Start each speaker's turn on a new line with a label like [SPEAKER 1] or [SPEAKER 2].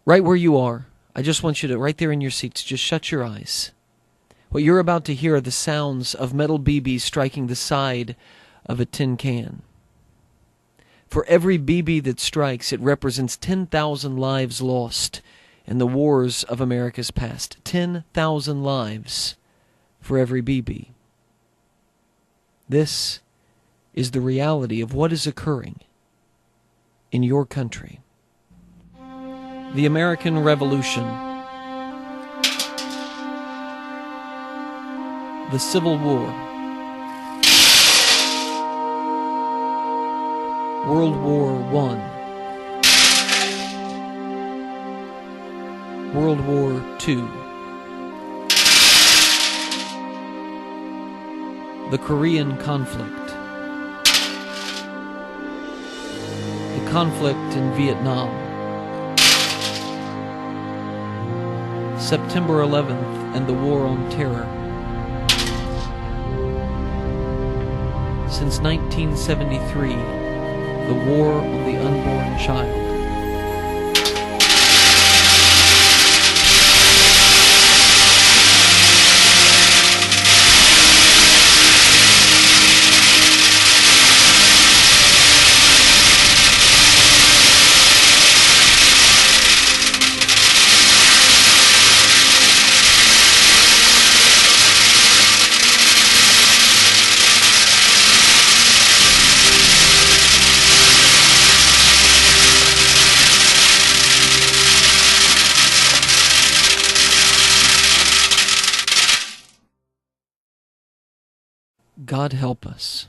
[SPEAKER 1] Right where you are, I just want you to, right there in your seats, just shut your eyes. What you're about to hear are the sounds of metal BBs striking the side of a tin can. For every BB that strikes, it represents 10,000 lives lost in the wars of America's past. 10,000 lives for every BB. This is the reality of what is occurring in your country. The American Revolution, the Civil War, World War I, World War II, the Korean conflict, the conflict in Vietnam, September 11th and the War on Terror. Since 1973, the War on the Unborn Child. God help us.